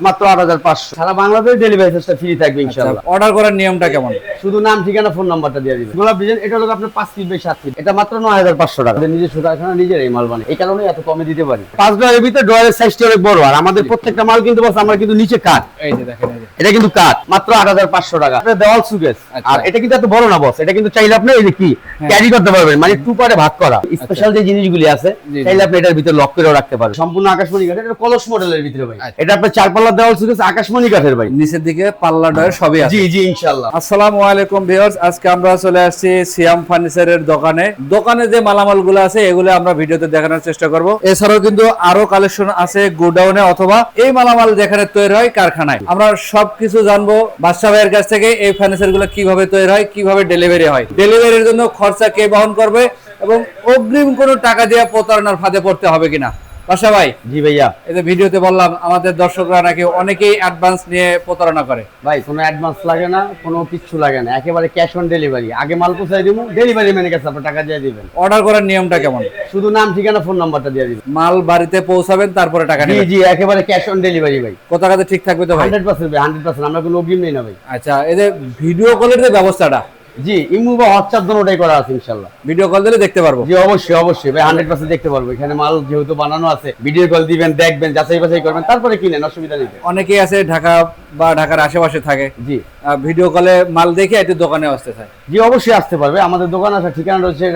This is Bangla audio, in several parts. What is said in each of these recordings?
মাত্র 8500 সারা বাংলাদেশ ডেলিভারি চার্জটা ফ্রি থাকবে ইনশাআল্লাহ। অর্ডার করার নিয়মটা কেমন? শুধু নাম ঠিকানা ফোন নাম্বারটা দিয়ে দিবেন। গোলাপ ডিজাইন এটা হলো আপনার 5 ফিট বাই 7 ফিট, এটা মাত্র 9500 টাকা। আমাদের নিজস্ব কারখানা, নিজের এই মাল বানাই, এই কারণে এত কমে দিতে পারি। 5 ডলারের ভিতরে ডলারের সাইজটা অনেক বড়, আর আমাদের প্রত্যেকটা মাল কিন্তু বস আমরা কিন্তু নিচে কাট, এই যে দেখেন, এই যে এটা কিন্তু কাট মাত্র 8500 টাকা। এটা দেওয়াল সুকেস, আর এটা কিন্তু এত বড় না বস, এটা কিন্তু চাইলে আপনি এই যে কি ক্যারি করতে পারবেন, মানে টু পার্টে ভাগ করা। স্পেশাল যে জিনিসগুলি আছে চাইলে আপনি এটার ভিতরে লক করেও রাখতে পারেন। সম্পূর্ণ আকাশমণি কাঠের, এটা কলস মডেলের ভিতরে ভাই। এটা আপনার 4 পাল্লা দেওয়াল সুকেস আকাশমণি কাঠের ভাই, নিচের দিকে পাল্লা ডয়ের সবই আছে। জি জি ইনশাআল্লাহ। আসসালামু আলাইকুম ভিউয়ার্স, আজকে আমরা চলে আসছি সিয়াম ফার্নিচারের দোকানে যে মালামালগুলো আছে এগুলো আমরা ভিডিওতে দেখানোর চেষ্টা করব। এছাড়াও কিন্তু আরো কালেকশন আছে গোডাউনে অথবা এই মালামাল যেখানে তৈরি হয় কারখানায়। আমরা সবকিছু জানবো বাদশা ভাইয়ের কাছ থেকে, এই ফার্নিচার গুলো কিভাবে তৈরি হয়, কিভাবে ডেলিভারি হয়, ডেলিভারির জন্য খরচা কে বহন করবে এবং অগ্রিম কোনো টাকা দিয়ে প্রতারণার ফাঁদে পড়তে হবে কিনা। বাদশা ভাই, জি ভাইয়া, এই যে ভিডিওতে বললাম আমাদের দর্শকরা নাকি অনেকেই অ্যাডভান্স নিয়ে প্রতারণা করে। ভাই কোনো অ্যাডভান্স লাগে না, কোনো কিছু লাগে না, একেবারে ক্যাশ অন ডেলিভারি। আগে মাল পৌঁছাই দিব, ডেলিভারি ম্যানের কাছে আপনি টাকা দিয়ে দিবেন। অর্ডার করার নিয়মটা কেমন? শুধু নাম ঠিকানা ফোন নাম্বারটা দিয়ে দিবেন। মাল বাড়িতে পৌঁছাবেন তারপরে টাকা জি নেবেন। জি একেবারে ক্যাশ অন ডেলিভারি ভাই। কত টাকাতে ঠিক থাকবে তো ভাই? 100% ভাই, 100% আমরা কোনো অগ্রিম নেই না ভাই। আচ্ছা, এই যে ভিডিও কলের যে ব্যবস্থাটা, জি ইমু বা হোয়াটসঅ্যাপ দুটোটাই করা আছে ইনশাআল্লাহ। ভিডিও কল দিলে দেখতে পারবো? জি অবশ্যই অবশ্যই ভাই, 100% দেখতে পারবো। এখানে মাল যেহেতু বানানো আছে, ভিডিও কল দিবেন, দেখবেন, যাচাই বাছাই করবেন, তারপরে কিনেন, অসুবিধা নেই। অনেকেই আছে ঢাকা বা ঢাকার আশেপাশে থাকে, জি ভিডিও কলে মাল দেখে একটু দোকানে আসতে চায়। জি অবশ্যই আসতে পারবে। আমাদের দোকান আসার ঠিকানা হচ্ছে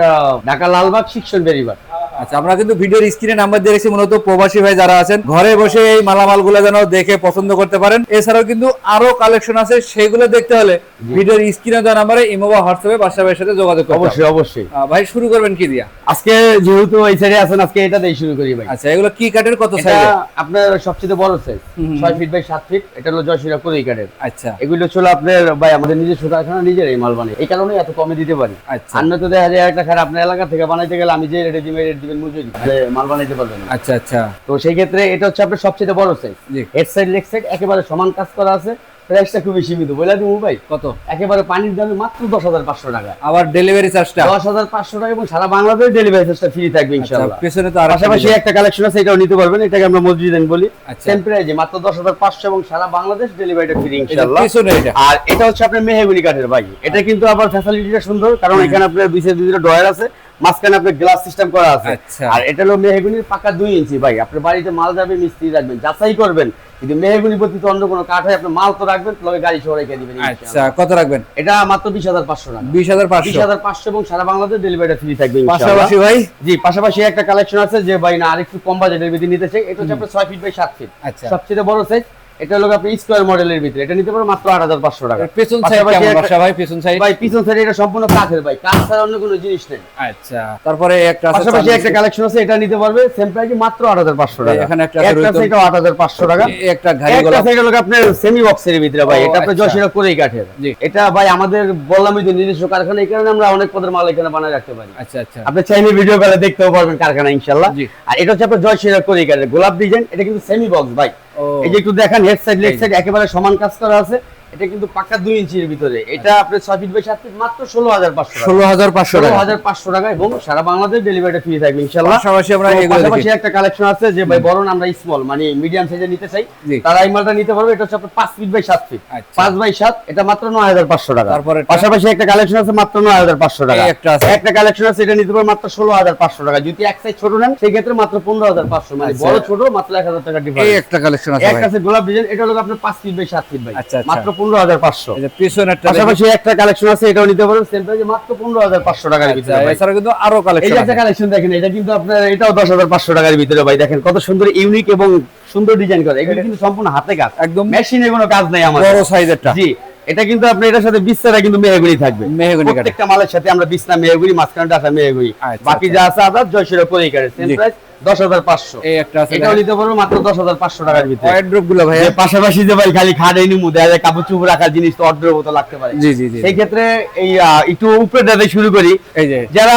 ঢাকা লালবাগ শিক্ষণ বেরিবাগ। আচ্ছা, আমরা কিন্তু ভিডিওর স্ক্রিনে নাম্বার দিয়ে রেখেছি, মূলত প্রবাসী ভাই যারা আছেন ঘরে বসে এই মালামালগুলো যেন দেখে পছন্দ করতে পারেন। এছাড়াও কিন্তু আরো কালেকশন আছে, সেগুলো দেখতে হলে ভিডিওর স্ক্রিনে দেওয়া নাম্বারে ইমো বা হোয়াটসঅ্যাপে বাদশা ভাইয়ের সাথে যোগাযোগ করতে হবে। অবশ্যই অবশ্যই ভাই, শুরু করবেন কি দিয়া? আজকে যেহেতু এই সাইডে আছেন, আজকে এটা দিয়ে শুরু করি ভাই। আচ্ছা, এগুলো কি কাঠের, কত এটা সাইজের? আপনার সবচেয়ে বড় সাইজ 6 ফিট বাই 7 ফিট, এটা হলো জয়সিরা কোরই কাঠের। আচ্ছা, এগুলো ছিল আপনার ভাই আমাদের নিজস্ব কারখানা, নিজের এই মাল বানাই, এই কারণে এত কমে দিতে পারি। আচ্ছা। অন্য তো দেখা যায় একটা খারাপ আপনার এলাকা থেকে বানাইতে গেলে আমি যে রেট দিবেন মজুরি, মাল বানাইতে পারবেন না। আচ্ছা আচ্ছা, তো সেই ক্ষেত্রে এটা হচ্ছে আপনার সবচেয়ে বড় সাইজ। জি। হেড সাইড লেগ সাইড একেবারে সমান কাজ করা আছে। প্রাইসটা খুবই সীমিত, বলে দিবো ভাই কত? একেবারে পানির দামে মাত্র 10500 টাকা। আবার ডেলিভারি চার্জটা 10500 টাকা, এবং সারা বাংলাদেশ ডেলিভারি চার্জটা ফ্রি থাকবে ইনশাআল্লাহ। পেছনে তো আর পাশাপাশি একটা কালেকশন আছে, এটাও নিতে পারবেন। এটাকে আমরা মসজিদান বলি। আচ্ছা। সেম প্রাইসে মাত্র 10500, এবং সারা বাংলাদেশ ডেলিভারিটা ফ্রি ইনশাআল্লাহ। পেছনে এটা, আর এটা হচ্ছে আপনার মেহগনি কাঠের ভাই। এটা কিন্তু আবার ফ্যাসিলিটিটা সুন্দর, কারণ এখানে আপনার বিশেষ দুটো ডয়ার আছে, মাঝখানে আপনার গ্লাস সিস্টেম করা আছে। আচ্ছা। আর এটা হলো মেহগনির পাকা 2 ইঞ্চি ভাই। আপনার বাড়িতে মাল যাবে, মিস্ত্রি রাখবেন, যাচাই করবেন, যদি মেহগনি ব্যতীত অন্য কোনো কাঠ হয় আপনার মাল তো রাখবেন, তবে গাড়ি সহ রেখে দিবেন। আচ্ছা, কত রাখবেন? এটা মাত্র 20500 টাকা। 20500, 20500, এবং সারা বাংলাদেশ ডেলিভারিটা ফ্রি থাকবে ইনশাআল্লাহ। পাশাপাশি ভাই, জি পাশাপাশি একটা কালেকশন আছে যে ভাই না আরেকটু কম বাজেটের ভিতরে নিতে চাই, এটা হচ্ছে আপনার 6 ফিট বাই 7 ফিট। আচ্ছা। সবচেয়ে বড় সাইজ। এটা হলো আপনি স্কয়ার মডেলের ভিতরে, এটা নিতে পারো মাত্র 8500 টাকা। পেছন সাইড কেমন বাদশা ভাই? পেছন সাইড ভাই পিছন সাইড এটা সম্পূর্ণ কাঠের ভাই, কাঠ ছাড়া অন্য কোনো জিনিস নেই। আচ্ছা, তারপরে একটা আছে পাশাপাশি একটা কালেকশন আছে, এটা নিতে পারবে সেম প্রাইসে মাত্র 8500 টাকা। এখানে একটা একটা আছে, এটা 8500 টাকা। একটা ঘাড়ি একটা গলা, আছে, এটা হলো আপনার সেমি বক্সের ভিতরে ভাই। এটা আপনার আচ্ছা। জয়সিরা কোরই কাঠের। জি। এটা ভাই আমাদের বললামই তো নিজস্ব কারখানা, এই কারণে আমরা অনেক পদের মাল এখানে বানায় রাখতে পারি। আচ্ছা আচ্ছা, আপনি চাইলে ভিডিও কলে দেখতেও পারবেন কারখানা ইনশাআল্লাহ। জি। আর এটা হচ্ছে আপনার জয়সিরা কোরই কাঠের গোলাপ ডিজাইন। এটা কিন্তু সেমি বক্স ভাই। ও। এই যে একটু দেখেন, হেড সাইড লেগ সাইড একেবারে সমান কাজ করা আছে। এটা কিন্তু পাকা 2 ইঞ্চির ভিতরে। এটা আপনার 6 ফিট বাই 7 ফিট, মাত্র 16500 টাকা। 16500 টাকা, 16500 টাকা, এবং সারা বাংলাদেশ ডেলিভারিটা ফ্রি থাকবে ইনশাআল্লাহ। পাশাপাশি আমরা তো এগুলো পাশাপাশি দেখি। একটা কালেকশন আছে যে ভাই বরং আমরা স্মল মানে মিডিয়াম সাইজে নিতে চাই, জি। তারা এই মালটা নিতে পারবে। এটা হচ্ছে আপনার 5 ফিট বাই 7 ফিট। আচ্ছা। 5 বাই 7, এটা মাত্র 9500 টাকা। তারপরে এটা? পাশাপাশি একটা কালেকশন আছে মাত্র 9500 টাকা। এই একটা আছে। একটা কালেকশন আছে, এটা নিতে পারবে মাত্র 16500 টাকা। যদি এক সাইজ ছোট নেন সেই ক্ষেত্রে মাত্র 15500, মানে আচ্ছা। বড় ছোট মাত্র 1000 টাকা এই ডিফারেন্স। একটা কালেকশন আছে একটা ভাই, আছে গোলাপ ডিজাইন, এটা হলো আপনার 5 ফিট বাই 7 ফিট ভাই, আচ্ছা, আচ্ছা। মাত্র 15500। এই যে পেছনে একটা দেখি। পাশাপাশি একটা কালেকশন আছে, এটাও নিতে পারবেন সেম প্রাইসে মাত্র 15500 টাকার ভিতরে আচ্ছা, ভাই। এছাড়া কিন্তু আরো এই কালেকশন যে একটা আছে। কালেকশন দেখেন, এটা কিন্তু আপনার এটাও 10500 টাকার ভিতরে ভাই। দেখেন কত সুন্দর ইউনিক এবং সুন্দর ডিজাইন করা। এগুলো কিন্তু সম্পূর্ণ হাতে কাজ, একদম মেশিনে কোনো কাজ নাই আমাদের। বড় সাইজেরটা। জি, এটা কিন্তু আপনি এটার সাথে বিছানা কিন্তু মেহগনি থাকবে। মেহগনি কাঠের। প্রত্যেকটা মালের সাথে আমরা বিছনা মেহগনি, মাঝখানটা আছে মেহগনি, আচ্ছা, বাকি আচ্ছা। যা আছে আদার জয়সিরা কোরই কাঠের। সেম জি। প্রাইস 10500। এই একটা আছে, এটাও নিতে পারবো মাত্র 10500 টাকার ভিতরে। ওয়ার্ড্রপ গুলো ভাই। যে পাশাপাশি যে ভাই খালি খাড়ে নিমু দেয়া যায়, কাপড় চুপড় রাখার জিনিস তো অর্ডারের মতো লাগতে পারে। জি জি জি, সেই ক্ষেত্রে এই একটু উপরেটাতে শুরু করি। এই যে যারা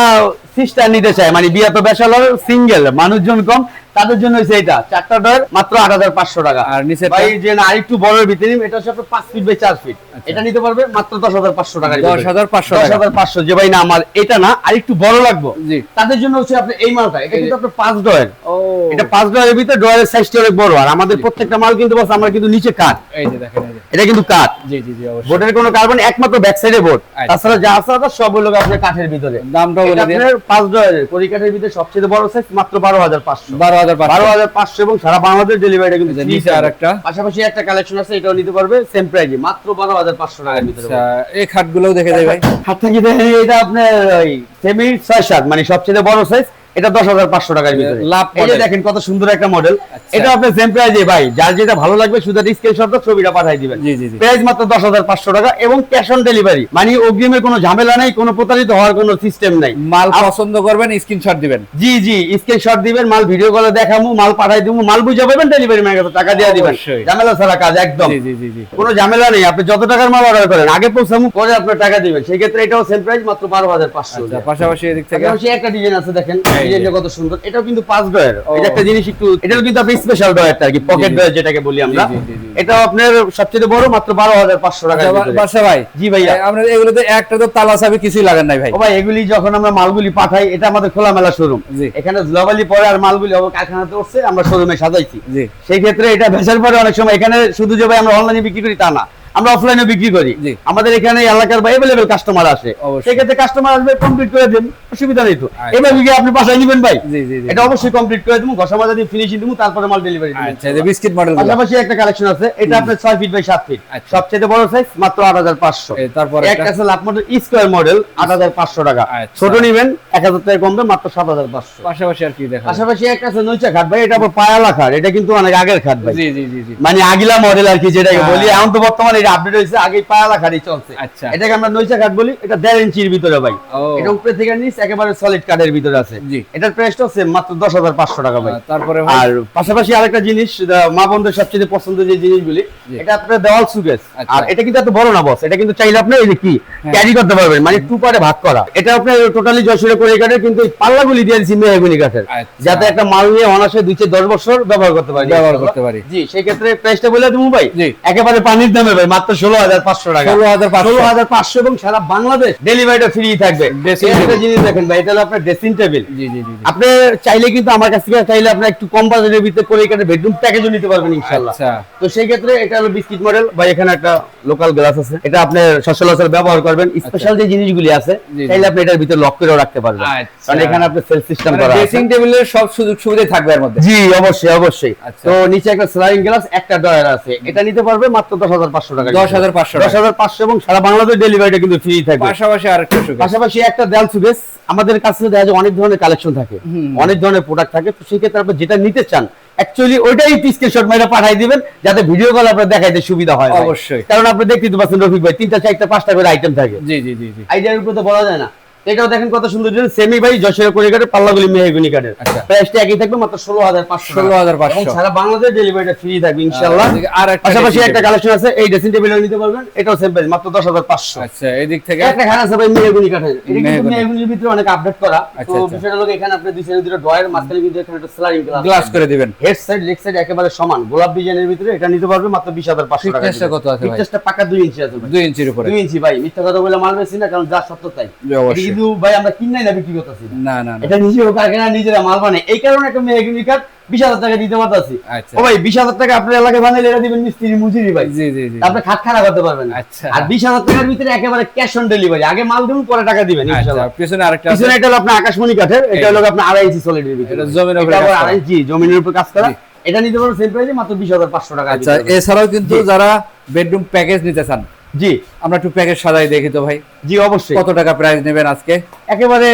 সিস্টার নিতে চায়, মানে বিয়ে তো বেশাল সিঙ্গেল মানুষজন কম, তাদের জন্য হচ্ছে এটা 4টা ডয়ার মাত্র 8500 টাকা। আর নিচে ভাই যে না আরেকটু বড় ভিতরে এটা হচ্ছে আপনার 5 ফিট বাই 4 ফিট, এটা নিতে পারবে মাত্র 10500 টাকা। 10500 টাকা। 10500 যে ভাই না আমার এটা না আরেকটু বড় লাগবে, জি তাদের জন্য হচ্ছে আপনি এই মালটা, এটা কিন্তু আপনার 5 ডয়ার। ও এটা 5 ডয়ারের ভিতরে ডয়ারের সাইজটা অনেক বড়, আর আমাদের প্রত্যেকটা মাল কিন্তু বস আমরা কিন্তু নিচে কাট, এই যে দেখেন, এই যে এটা কিন্তু কাট, জি জি জি অবশ্যই। বোর্ডের কোনো কার্বন, একমাত্র ব্যাক সাইডে বোর্ড, আচ্ছা। তাছাড়া যা আছে তা সব হলো আপনার কাঠের ভিতরে। দামটা বলে দিন। আপনার 5 ডয়ারের পরিকাঠের ভিতরে সবচেয়ে বড় সাইজ মাত্র 12500। 12500 এবং সারা বাংলাদেশ ডেলিভারিটা কিন্তু নিচে আরেকটা পাশাপাশি একটা কালেকশন আছে, এটাও নিতে পারবে সেম প্রাইসে মাত্র 12500 টাকার ভিতরে। আচ্ছা এই খাটগুলোও দেখে দেয় ভাই। হাতটা কি দেখেন, এটা আপনার ওই সেমি 6-7 মানে সবচেয়ে বড় সাইজ, এটা 10500 টাকার ভিতরে। লাভ এই যে model। দেখেন কত সুন্দর একটা মডেল, আচ্ছা। এটা আপনার সেম প্রাইসে ভাই, যার যেটা ভালো লাগবে শুধু স্ক্রিনশট দাও, ছবিটা পাঠিয়ে দিবেন। জি জি জি প্রাইস মাত্র 10500 টাকা এবং ক্যাশ অন ডেলিভারি, মানে অগ্রিমের কোনো ঝামেলা নাই, কোনো প্রতারিত হওয়ার কোনো সিস্টেম নাই। মাল পছন্দ করবেন স্ক্রিনশট দিবেন। জি জি স্ক্রিনশট দিবেন, মাল ভিডিও কলে দেখামু, মাল পাঠাই দিমু, মাল বুঝে পাবেন, ডেলিভারি ম্যানের কাছে টাকা দিয়ে দিবেন, অবশ্যই। ঝামেলা ছাড়া কাজ একদম। জি জি জি জি কোনো ঝামেলা নেই, আপনি যত টাকার মাল অর্ডার করেন আগে পৌঁছামু, পরে আপনার টাকা দিবেন, সেই ক্ষেত্রে এটাও সেম প্রাইস মাত্র 12500। আচ্ছা পাশাপাশি এদিক থেকে পাশাপাশি একটা ডিজাইন আছে দেখেন, এই যে। ডিজাইনটা কত সুন্দর, এটাও কিন্তু 5 ডয়ার। ও। এটা একটা জিনিস একটু, এটাও কিন্তু আপনি স্পেশাল ডয়ারটা আর কি, পকেট জি। ডয়ার যেটাকে বলি আমরা, জি, জি, জি। এটাও আপনার সবচেয়ে বড় মাত্র 12500 টাকা। বাসা ভাই জি ভাইয়া। আমরা এগুলোতে একটা তো তালা চাবি কিছুই লাগান নাই ভাই। ও ভাই এগুলি যখন আমরা মালগুলি পাঠাই, এটা আমাদের খোলামেলা শোরুম, জি। এখানে ধুলাবালি পরে আর মালগুলি হবে কারখানাতে উঠছে, আমরা শোরুমে সাজাইছি। জি সেই ক্ষেত্রে এটা ভেসার পরে অনেক সময় এখানে শুধু যে ভাই আমরা অনলাইনে বিক্রি করি তা না, আমরা অফলাইনে বিক্রি করি। জি। আমাদের এখানে এলাকার বা এভেলেবেল কাস্টমার আসে, অবশ্যই। সেই ক্ষেত্রে কাস্টমার আসবে, কমপ্লিট করে দেন, অসুবিধা নেই তো। আচ্ছা। এবার কি আপনি বাসায় নেবেন ভাই, জি জি জি এটা অবশ্যই কমপ্লিট করে দেবো, ঘষা মাজা দিয়ে ফিনিশিং দেবো, তারপরে মাল ডেলিভারি দেবো। আচ্ছা এই যে বিস্কিট মডেল পাশাপাশি একটা কালেকশন আছে, এটা আপনার 6 ফিট বাই 7 ফিট, আচ্ছা। সবচেয়ে বড় সাইজ মাত্র 8500। তারপর একটা আছে লাভ মডেল স্কয়ার মডেল 8500 টাকা, আচ্ছা। ছোট নিবেন 1000 টাকা কমবে মাত্র 7500। পাশাপাশি আর কি দেখা পাশাপাশি একটা আছে নইচা খাট ভাই, এটা আবার পায়ালা খাট, এটা কিন্তু অনেক আগের খাট ভাই, জি জি জি জি মানে আগিলা মডেল আর কি যেটাকে হ্যাঁ। বলি, এখন তো বর্তমানে এটা আপডেট হয়েছে, আগে পায়ালা খাটই চলছে। আচ্ছা। এটাকে আমরা নইচা খাট বলি, এটা 1.5 ইঞ্চির ভিতরে ভাই, ও। এটা উপরে থেকে নিচ একেবারে সলিড কাঠের ভিতরে আছে। জি। এটার প্রাইসটাও সেম মাত্র 10500 টাকা ভাই। তারপরে ভাই আর পাশাপাশি আরেকটা জিনিস, মা বোনদের সবচেয়ে পছন্দের যে জিনিসগুলি, জি। এটা আপনার দেওয়াল সুকেস। আচ্ছা। আর এটা কিন্তু এত বড় না বস, এটা কিন্তু চাইলে আপনি এই যে কি হ্যাঁ। ক্যারি করতে পারবেন, মানে 2 পার্টে ভাগ করা। এটা আপনার টোটালি যশোরে করে কাঠের, কিন্তু এই পাল্লাগুলি দিয়ে দিচ্ছি মেহগনি কাঠের, আচ্ছা। যাতে একটা মাল নিয়ে অনাসে 2-10 বছর ব্যবহার করতে পারি। ব্যবহার করতে পারি। জি, সেই ক্ষেত্রে প্রাইসটা বলে দেবো ভাই, জি। একেবারে পানির দামে ভাই, মাত্র 16500 টাকা। 16500 16500 এবং সারা বাংলাদেশ ডেলিভারিটা ফ্রি থাকবে। Dressing এই একটা table। জিনিস দেখেন ভাই, এটা হলো আপনার ড্রেসিং টেবিল। জি জি জি জি। আপনি চাইলে কিন্তু আমার কাছ থেকে চাইলে আপনি একটু কম বাজেটের ভিতরে করে এখানে বেডরুম প্যাকেজও নিতে পারবেন ইনশাআল্লাহ। আচ্ছা। তো সেই ক্ষেত্রে এটা হলো বিস্কিট মডেল ভাই, এখানে একটা লোকাল গ্লাস আছে, এটা আপনি সচরাচর ব্যবহার করবেন, স্পেশাল যে জিনিসগুলি আছে জি, জি। চাইলে আপনি এটার ভিতরে লক করেও রাখতে পারবেন, আচ্ছা। কারণ এখানে আপনি সেলফ সিস্টেম মানে করা আছে। ড্রেসিং টেবিলের সব সুযোগ সুবিধা থাকবে এর মধ্যে। জি অবশ্যই অবশ্যই। আচ্ছা। তো নিচে একটা স্লাইডিং গ্লাস, একটা ডয়ার আছে, এটা নিতে পারবে মাত্র 10500 টাকা। 10500 টাকা। 10500 এবং সারা বাংলাদেশ ডেলিভারিটা কিন্তু ফ্রি থাকবে। পাশাপাশি আরেকটা সুযোগ। পাশাপাশি একটা দেয়াল সুকেস, আমাদের কাছে দেখা যায় অনেক ধরনের কালেকশন থাকে, অনেক ধরনের প্রোডাক্ট থাকে, তো সেই ক্ষেত্রে আপনি যেটা নিতে চান অ্যাকচুয়ালি ওইটাই স্ক্রিনশট মেরে পাঠিয়ে দিবেন, যাতে ভিডিও কল আপনার দেখাইতে সুবিধা হয় ভাই। অবশ্যই। কারণ আপনি দেখতেই তো পাচ্ছেন রফিক ভাই 3টা 4টা 5টা করে আইটেম থাকে, জি জি জি জি আইডিয়ার উপর তো বলা যায় না। এটাও দেখেন কত সুন্দর ডিজাইন, সেমি ভাই যশোরে করে কাটে, পাল্লাগুলি মেহগনি কাটে, আচ্ছা। প্রাইসটা একই থাকবে মাত্র 16500। 16500 এবং সারা বাংলাদেশ ডেলিভারিটা ফ্রি থাকবে ইনশাআল্লাহ। আর একটা পাশাপাশি dressing একটা table। কালেকশন আছে, এই ড্রেসিং টেবিলও নিতে পারবেন, এটাও সেম প্রাইস মাত্র 10500। আচ্ছা এই দিক থেকে একটা খান আছে ভাই মেহগনি কাঠের, এটা কিন্তু মেহগনি। মেহগনির ভিতরে অনেক আপডেট করা। তো আচ্ছা, আচ্ছা। বিষয়টা হলো এখানে আপনি দুই সাইডে দুটো ডয়ার, মাঝখানে কিন্তু এখানে একটা স্লাইডিং গ্লাস করে দিবেন। হেড সাইড লেগ সাইড একেবারে সমান গোলাপ ডিজাইনের ভিতরে, এটা নিতে পারবে মাত্র 20500 টাকা। Thickness টা কত আছে ভাই? ফিটনেসটা পাকা 2 ইঞ্চি আছে ভাই। 2 ইঞ্চির উপরে। 2 ইঞ্চি ভাই, মিথ্যা কথা বলে মাল বেশি না, কারণ যা সত্য তাই। জি, অবশ্যই। এটা কিন্তু ভাই আমরা কিনাই না বিক্রি করতেছি না। না না না। এটা নিজেও কারখানা নিজেরা মাল বানায়, এই কারণে একটা মেহগনি কাঠ 20000 টাকা দিতে পারতাছি। আচ্ছা। ও ভাই 20000 টাকা আপনার এলাকায় বানাইলে এটা দিবেন মিস্ত্রি মজুরি ভাই, জি জি জি। আপনি খাট খারাপ করতে পারবেন না। আচ্ছা। আর 20000 টাকার ভিতরে একেবারে ক্যাশ অন ডেলিভারি, আগে মাল দিবেন পরে টাকা দিবেন আচ্ছা ইনশাআল্লাহ। পিছনে আরেকটা আছে। পিছনে এটা হলো আপনার আকাশমণি কাঠের, এটা হলো আপনার 2.5 ইঞ্চি সলিডের ভিতরে, এটা জমিনের উপরে এটা আবার কাজ করা। 2.5 ইঞ্চি জমিনের উপর কাজ করা, জি। এটা নিতে পারবেন সেম প্রাইসে মাত্র 20500 টাকা। আচ্ছা এছাড়াও কিন্তু যারা বেডরুম প্যাকেজ নিতে চান, জি আমরা একটু প্যাকেজ সাজাই দেখি তো ভাই, জি অবশ্যই, কত টাকা প্রাইস নেবেন আজকে? একেবারে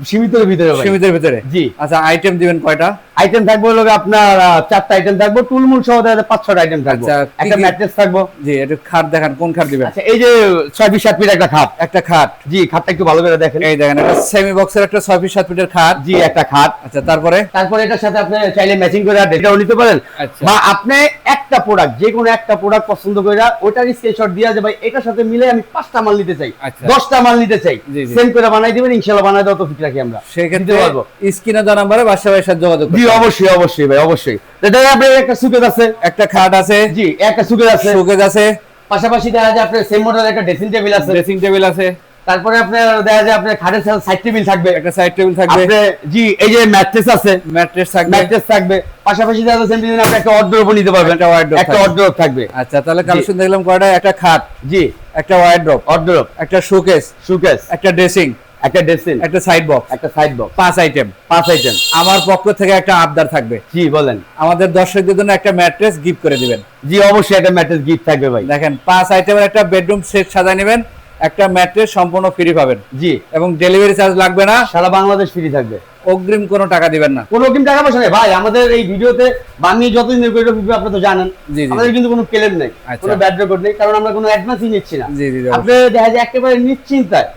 সীমিতের ভিতরে ভাই। সীমিতের ভিতরে। জি। আচ্ছা আইটেম দিবেন কয়টা? আইটেম থাকবে হলো আপনার 4টা আইটেম থাকবে, টুলমুল সহ 5-6টা আইটেম থাকবে। আচ্ছা, কি একটা কি? ম্যাট্রেস থাকবে। জি একটু খাট দেখান, কোন খাট দিবেন? আচ্ছা এই যে 6 ফিট 7 ফিট একটা খাট, একটা খাট। জি খাটটা একটু ভালো করে দেখেন। এই দেখেন একটা সেমি বক্সের একটা 6 ফিট 7 ফিটের খাট। জি একটা খাট। আচ্ছা তারপরে তারপরে এটার সাথে আপনি চাইলে ম্যাচিং করে এটাও নিতে পারেন, আচ্ছা। বা আপনি একটা প্রোডাক্ট যে কোনো একটা প্রোডাক্ট পছন্দ করে ওটার স্ক্রিনশট দিয়ে যে ভাই এটা এটার সাথে মিলে আমি 5টা মাল নিতে চাই, আচ্ছা। 10টা মাল নিতে চাই, জি, জি। সেম করে বানাই দিবেন, ইনশাআল্লাহ বানাই দাও তো ফিট রাখি আমরা। সেক্ষেত্রে দিতে পারবো। স্ক্রিনে দেওয়া নাম্বারে বাসা ভাইয়ের সাথে যোগাযোগ জি করতে হবে। অবশ্যই অবশ্যই ভাই, অবশ্যই। এটা আপনার একটা সুকেস আছে, একটা খাট আছে, জি একটা সুকেস আছে, শোকেস আছে, পাশাপাশি দেখা যায় আপনার সেম মডেল একটা ড্রেসিং টেবিল আছে, ড্রেসিং টেবিল আছে, তারপরে আপনার দেখা যায় আপনার খাটের সাইড টেবিল থাকবে, একটা সাইড টেবিল থাকবে, আপনার জি এই যে ম্যাট্রেস আছে, ম্যাট্রেস থাকবে, ম্যাট্রেস থাকবে, পাশাপাশি দেখা যায় সেম ডিজাইন আপনি একটা ওয়ার্ড্রোব নিতে পারবেন, একটা wardrobe একটা থাকবে। ওয়ার্ড্রোব থাকবে। আচ্ছা তাহলে কালেকশন দেখলাম কয়টা, একটা খাট, জি একটা ওয়ার্ড্রপ, ওয়ার্ড্রোব, একটা শোকেস, সুকেস, একটা ড্রেসিং, একটা ড্রেসিং, একটা সাইড বক্স, একটা সাইড বক্স, 5 আইটেম। 5 আইটেম। আমার পক্ষ থেকে একটা আবদার থাকবে, জি বলেন। আমাদের দর্শকদের জন্য একটা ম্যাট্রেস গিফট করে দিবেন। জি অবশ্যই একটা ম্যাট্রেস গিফট থাকবে ভাই। দেখেন 5 আইটেমের একটা বেডরুম সেট সাজায় নেবেন, একটা ম্যাট্রেস সম্পূর্ণ ফ্রি পাবেন জি এবং ডেলিভারি চার্জ লাগবে না, সারা বাংলাদেশ ফ্রি থাকবে, অগ্রিম কোনো টাকা দিবেন না। কোনো রকম টাকা পয়সা নেই ভাই। আমাদের এই ভিডিওতে বানিয়ে যতদিন করে আপনি তো জানেন, জি, জি, আমাদের কিন্তু কোনো ক্লেম নেই, আচ্ছা। কোনো ব্যাড রেকর্ড নেই, কারণ আমরা কোনো অ্যাডভান্সই নিচ্ছি না। জি, জি, জি, আপনি দেখা যায় একেবারে নিশ্চিন্তায়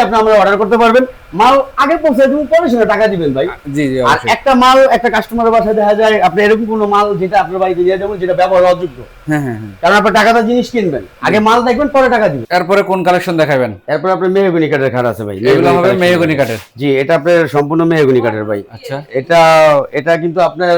আপনি আমরা অর্ডার করতে পারবেন, মাল আগে পৌঁছে দেবো, পরে সঙ্গে টাকা দিবেন ভাই। জি জি আর অবশ্যই। একটা মাল একটা কাস্টমারের বাসায় দেখা যায় আপনি এরকম কোনো মাল যেটা আপনার বাড়িতে দিয়ে দেবেন যেটা ব্যবহার অযোগ্য, হ্যাঁ হ্যাঁ হ্যাঁ। কারণ আপনার টাকাটা জিনিস কিনবেন, আগে মাল দেখবেন পরে টাকা দিবেন। এরপরে কোন কালেকশন দেখাবেন? এরপর আপনার মেহগনি কাঠের খাট আছে ভাই, এগুলো হবে collection। মেহগনি কাঠের। জি এটা আপনার সম্পূর্ণ মেহগনি কাঠের ভাই। আচ্ছা এটা কিন্তু আপনার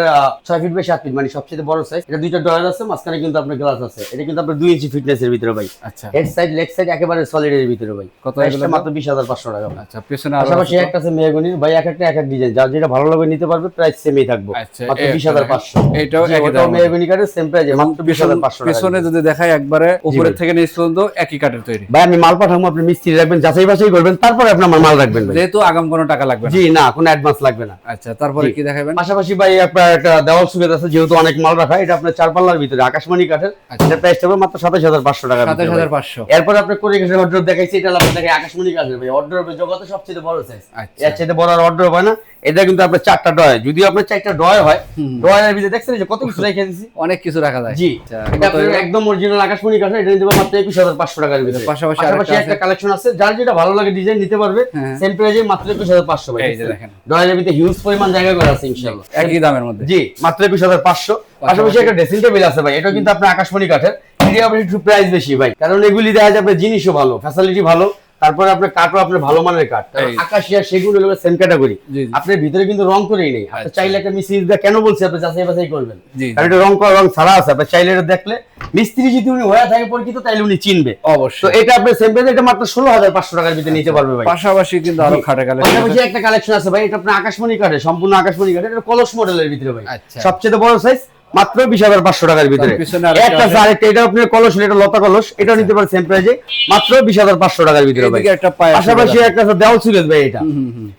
6 ফিট বাই 7 ফিট, মানে সবচেয়ে বড় সাইজ। এটা দুইটা ডয়ার আছে, মাঝখানে কিন্তু আপনার গ্লাস আছে। এটা কিন্তু আপনার 2 ইঞ্চি ফিটনেস এর ভিতরে ভাই। আচ্ছা হেড সাইড লেগ সাইড একেবারে সলিড এর ভিতরে ভাই। কত প্রাইসটা এগুলো? মাত্র 20500 টাকা ভাই। আচ্ছা পেছনে আরো পাশাপাশি আছে তো? একটা আছে মেহগনির ভাই, এক একটা এক এক ডিজাইন, যার যেটা ভালো লাগবে নিতে পারবে, প্রাইস সেমই থাকবে আচ্ছা, মাত্র এই 20500। এটাও জি, একই ওটাও দাম। মেহগনি কাঠের সেম প্রাইস মাত্র 20500 টাকা। পেছনে যদি দেখাই একবারে উপরে ভাই। থেকে নিচ পর্যন্ত একই কাঠের তৈরি। ভাই আমি মাল পাঠাবো, আপনি মিস্ত্রি রাখবেন, যাচাই বাছাই করবেন, তারপরে আপনি আমার মাল রাখবেন ভাই। যেহেতু আগাম কোনো টাকা লাগবে না। জি না, কোনো অ্যাডভান্স লাগবে না। আচ্ছা তারপরে জি। কি দেখাবেন? পাশাপাশি ভাই আপনার একটা দেওয়াল সুবিধা আছে, যেহেতু অনেক মাল রাখা, এটা আপনার 4 পাল্লার ভিতরে আকাশমণি কাঠের। আচ্ছা। এটা প্রাইস হবে মাত্র 27500 টাকা। 27500। এরপর আপনি করে গেছে অর্ডার দেখাইছি, এটা আপনার দেখে আকাশমণি কাঠের ভাই। অর্ডারের জগতে সবচেয়ে বড় সাইজ, আচ্ছা। এর চাইতে বড় আর অর্ডার হয় না। এটা কিন্তু আপনার 4টা ডয়, যদি আপনার 4টা ডয় হয়, ডয়ের ভিতরে দেখছেন যে কত কিছু রেখে দিয়েছি। অনেক কিছু রাখা যায়। জি আচ্ছা, এটা কত আপনার এগুলো? একদম অরিজিনাল আকাশমণি কাঠের। এটা নিতে পারবেন মাত্র 21500 টাকার ভিতরে। পাশাপাশি পাশাপাশি আরেকটা একটা আছে। কালেকশন আছে, যার যেটা ভালো লাগে ডিজাইন নিতে পারবে, হ্যাঁ। সেম প্রাইসে মাত্র 21500 ভাই। এই যে দেখেন। ডয়ের ভিতরে হিউজ পরিমাণ জায়গা করে আছে ইনশাআল্লাহ। একই দামের মধ্যে। জি মাত্র 21500। পাশাপাশি একটা ড্রেসিং টেবিল আছে ভাই, এটা কিন্তু আপনার আকাশমণি কাঠের। এটি আবার একটু প্রাইস বেশি ভাই, কারণ এগুলি দেখা যায় আপনার জিনিসও ভালো, ফ্যাসিলিটি ভালো, তারপরে আপনার কাঠও আপনার ভালো মানের কাঠ। এই। আকাশিয়া সেগুন হলো সেম ক্যাটাগরি। জি, জি। আপনার ভিতরে কিন্তু রং করেই নেই। আপনি আচ্ছা। চাইলে একটা মিস্ত্রি কেন বলছি আপনি যাচাই বাছাই করবেন, জি, কারণ এটা রং করা রং ছাড়া আছে। আপনি চাইলে এটা দেখলে মিস্ত্রি যদি উনি হয়ে থাকে পরিচিত, তাইলে উনি চিনবে তো। অবশ্যই। এটা আপনার সেম প্রাইস, এটা মাত্র 16500 টাকার ভিতরে নিতে পারবে ভাই। পাশাপাশি কিন্তু আরো খাটে কালেকশন পাশাপাশি একটা কালেকশন আছে ভাই, এটা আপনার আকাশমণি কাঠের, সম্পূর্ণ আকাশমণি কাঠের। এটা কলস মডেলের ভিতরে ভাই, আচ্ছা। সবচেয়ে বড় সাইজ, মাত্র 20500 টাকার ভিতরে। তার পিছনে আরেকটা একটা আছে। আছে, আরেকটা এটা আপনার কলস, এটা লতা কলস, এটাও নিতে পারেন সেম প্রাইসে মাত্র 20500 টাকার ভিতরে ভাই। এদিকে একটা পায়া পাশাপাশি সুবিধা। একটা আছে দেওয়াল সুকেস ভাই, এটা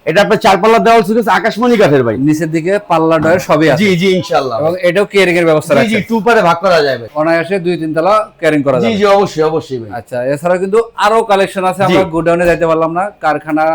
এটা আপনার 4 পাল্লা দেওয়াল সুকেস আকাশমণি কাঠের ভাই। নিচের দিকে পাল্লা ডয়ের সবই আছে। জি জি ইনশাআল্লাহ। এবং এটাও কেয়ারিং এর ব্যবস্থা জি জি রাখছে। 2 পারে ভাগ করা যাবে। অনায়াসে 2-3 তলা কেয়ারিং করা জি যাবে। জি অবশ্যই অবশ্যই ভাই। আচ্ছা এছাড়া কিন্তু আরো কালেকশন আছে, আমরা জি। গোডাউনে যাইতে পারলাম না, কারখানা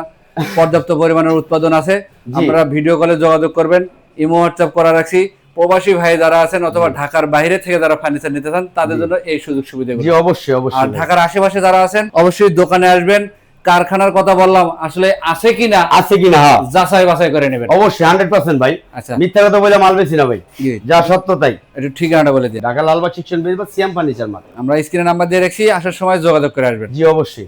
পর্যাপ্ত পরিমাণের উৎপাদন আছে। জি। আমরা ভিডিও কলে যোগাযোগ করবেন, ইমো হোয়াটসঅ্যাপ করা রাখছি। প্রবাসী ভাই যারা আছেন অথবা ঢাকার বাইরে থেকে যারা ফার্নিচার নিতে চান, তাদের জন্য এই সুযোগ সুবিধাগুলো। জি অবশ্যই আর অবশ্যই ভাই। ঢাকার আশেপাশে যারা আছেন অবশ্যই দোকানে আসবেন। কারখানার কথা বললাম, আসলে আছে কিনা আছে কিনা হ্যাঁ যাচাই বাছাই করে নেবেন। অবশ্যই 100% ভাই। আচ্ছা মিথ্যা কথা বলে মাল বেশি না ভাই, জি। যা সত্য তাই। একটু ঠিকানাটা বলে দিন। ঢাকা লালবাগ সেকশন বেরিয়ে সিয়াম ফার্নিচার মার্কেট। আমরা স্ক্রিনে নাম্বার দিয়ে রাখছি, আসার সময় যোগাযোগ করে আসবেন। জি অবশ্যই।